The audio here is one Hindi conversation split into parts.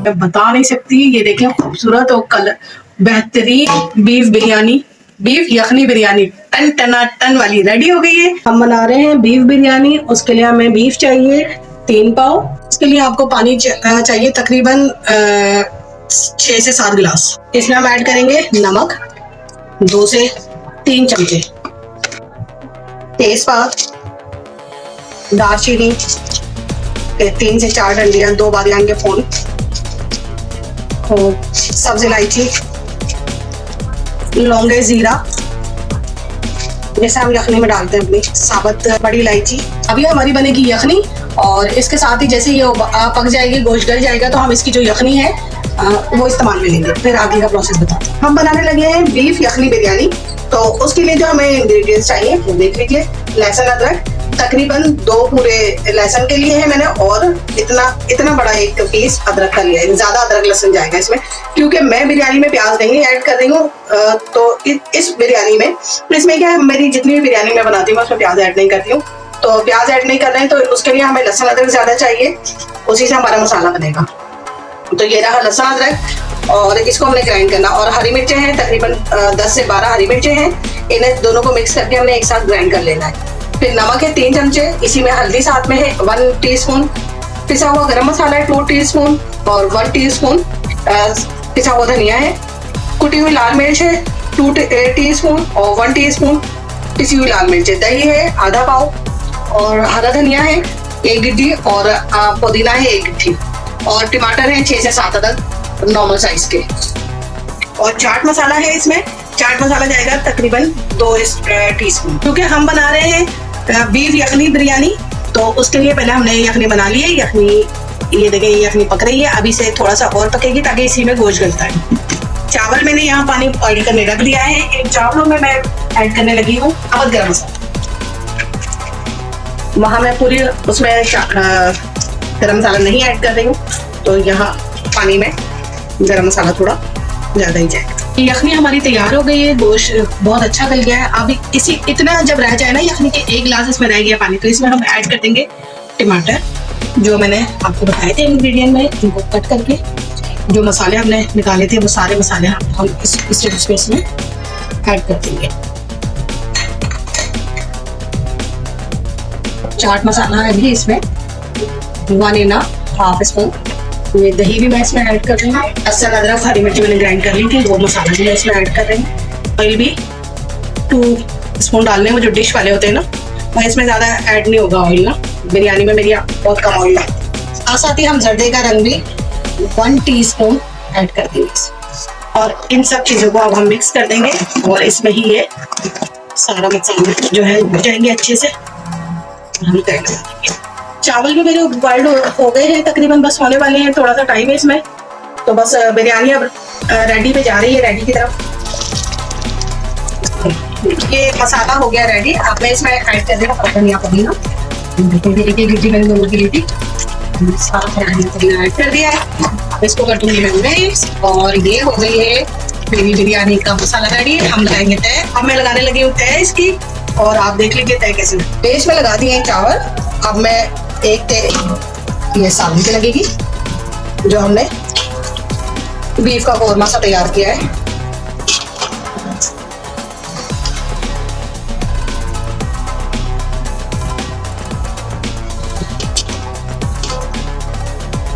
मैं बता नहीं सकती। ये देखें खूबसूरत और कलर बेहतरीन बीफ बिरयानी, बीफ यखनी बिरयानी टन टना टन वाली रेडी हो गई है। हम बना रहे हैं बीफ बिरयानी। उसके लिए हमें बीफ चाहिए 3 पाव। इसके लिए आपको पानी चाहिए तकरीबन 6 से 7 गिलास। इसमें हम ऐड करेंगे नमक 2 से 3 चमचे, तेजपात, दालचीनी 3 से 4 डंडियां, 2 बादियान के फूल, सब्ज इलायची, लौंगे, जीरा जैसे हम यखनी में डालते हैं अपनी, साबुत बड़ी इलायची। अभी हमारी बनेगी यखनी और इसके साथ ही जैसे ये पक जाएगी, गोश्त गल जाएगा तो हम इसकी जो यखनी है वो इस्तेमाल में लेंगे। फिर आगे का प्रोसेस बताते हैं। हम बनाने लगे हैं बीफ यखनी बिरयानी। तो उसके लिए जो हमें इंग्रेडिएंट्स चाहिए वो देख लीजिए। लहसुन अदरक तकरीबन 2 पूरे लहसुन के लिए है मैंने, और इतना बड़ा एक पीस अदरक का लिया है। ज्यादा अदरक लहसुन जाएगा इसमें, क्योंकि मैं बिरयानी में प्याज नहीं ऐड कर रही हूँ। तो इस बिरयानी में इसमें क्या है, मेरी जितनी भी बिरयानी मैं बनाती हूँ उसमें प्याज ऐड नहीं करती हूँ। तो प्याज ऐड नहीं कर रहे हैं तो उसके लिए हमें लहसुन अदरक ज्यादा चाहिए, उसी से हमारा मसाला बनेगा। तो ये रहा लहसुन अदरक और इसको हमने ग्राइंड करना। और हरी मिर्चें हैं तकरीबन 10 से 12 हरी मिर्चें हैं। इन्हें दोनों को मिक्स करके हमने एक साथ ग्राइंड कर लेना है। फिर नमक है 3 चमचे, इसी में हल्दी साथ में है 1 टीस्पून, पिसा हुआ गरम मसाला है 2 टीस्पून और 1 टीस्पून पिसा हुआ धनिया है, कुटी हुई लाल मिर्च है 2 टीस्पून और 1 टीस्पून पिसी हुई लाल मिर्च है, दही है आधा पाव और हरा धनिया है 1 गिड्डी और पुदीना है 1 गिड्डी और टमाटर है 6 से 7 अदद नॉर्मल साइज के। और चाट मसाला है, इसमें चाट मसाला जाएगा तकरीबन 2 टीस्पून। क्योंकि हम बना रहे हैं बीफ यखनी बिरयानी, तो उसके लिए पहले हमने यखनी बना ली है। यखनी ये देखिए, ये यखनी पक रही है, अभी से थोड़ा सा और पकेगी ताकि इसी में गोश्त गलता है। चावल मैंने यहाँ पानी बॉइल करने रख दिया है। इन चावलों में मैं ऐड करने लगी हूँ अवध गरम मसाला। वहाँ मैं पूरी उसमें गरम मसाला नहीं ऐड कर रही हूँ, तो यहाँ पानी में गरम मसाला थोड़ा ज्यादा ही जाएगा। यखनी हमारी तैयार हो गई है, गोश्त बहुत अच्छा गल गया है। अभी इतना जब रह जाए ना यखनी के 1 गिलास इसमें रह गया पानी, तो इसमें हम ऐड कर देंगे टमाटर, जो मैंने आपको बताए थे इंग्रेडिएंट में, इनको कट करके जो मसाले हमने निकाले थे वो सारे मसाले हम इसमें ऐड कर देंगे। चाट मसाला है भी इसमें 1.5 स्पून। ये दही भी मैं इसमें ऐड कर रही हूँ। लहसुन अदरक हरी मिर्ची मैंने ग्राइंड कर ली थी, वो मसाला भी मैं इसमें ऐड कर रही हूँ। ऑयल भी 2 स्पून डालने, वो जो डिश वाले होते हैं ना, वह इसमें ज्यादा ऐड नहीं होगा ऑयल ना, बिरयानी में मेरी बहुत कम ऑयल है। और साथ ही हम जर्दे का रंग भी 1 टीस्पून ऐड कर देंगे। और इन सब चीजों को अब हम मिक्स कर देंगे और इसमें ही ये सारा मसाला जो है भुन जाएंगे अच्छे से। हम तय लगा देंगे। चावल भी मेरे बॉइल्ड हो गए हैं तकरीबन, बस होने वाले हैं, थोड़ा सा टाइम है इसमें। तो बस बिरयानी अब रेडी पे जा रही है, रेडी की तरफ। ये मसाला हो गया रेडी। अब मैं इसमें ऐड कर देगा धनिया पुदीना, एक गिड्डी मैंने दोनों की ली थी, सारा ऐड कर दिया है। अब इसको कर दूंगी मैं मिक्स और ये हो गई है मेरी बिरयानी का मसाला रेडी। हम लगाएंगे तय। अब मैं लगाने लगी हूँ तय इसकी, और आप देख लीजिए तय कैसे। पेस्ट में लगा दिए चावल। अब मैं एक तय ये साबुन की लगेगी, जो हमने बीफ का कोरमा सा तैयार किया है।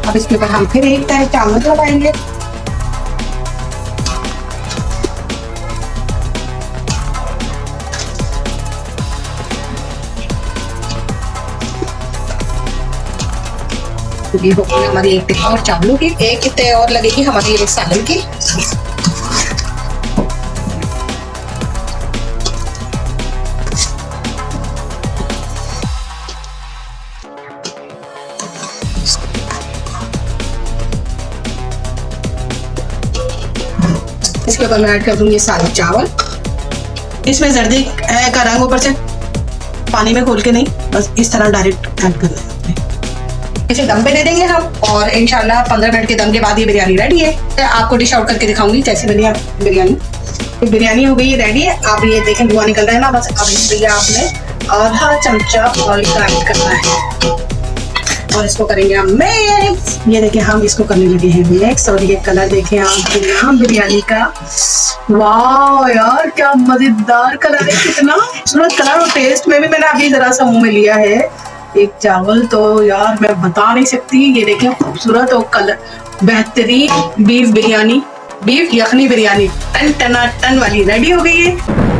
अब इसके ऊपर हम फिर एक तय चावल लगाएंगे। ये हो गई हमारी एक तय और चावलों की। एक तय और लगेगी हमारी एक सालन की। इसके ऊपर मैं ऐड कर दूंगी सारे चावल। इसमें जर्दी का रंग ऊपर से पानी में घोल के नहीं, बस इस तरह डायरेक्ट ऐड करना है। इसे दम पे दे देंगे हम, और इंशाल्लाह 15 मिनट के दम के बाद ये बिरयानी रेडी है। आपको डिश आउट करके दिखाऊंगी कैसे बनी बिरयानी। बिरयानी हो गई है रेडी है। आप ये देखें धुआं निकल रहा है ना, बस अब इसलिए आपने आधा चमचा ऑयल ऐड करना है। और इसको करेंगे हम मिक्स। ये देखिए हम इसको करने लगे हैं मिक्स, और ये कलर देखें आप यहाँ बिरयानी का। वाह यार क्या मजेदार कलर है, कितना खूबसूरत कलर। और टेस्ट में भी मैंने अभी जरा सा मुंह में लिया है एक चावल, तो यार मैं बता नहीं सकती। ये देखें खूबसूरत और कलर बेहतरीन बीफ बिरयानी, बीफ यखनी बिरयानी टन टना टन वाली रेडी हो गई है।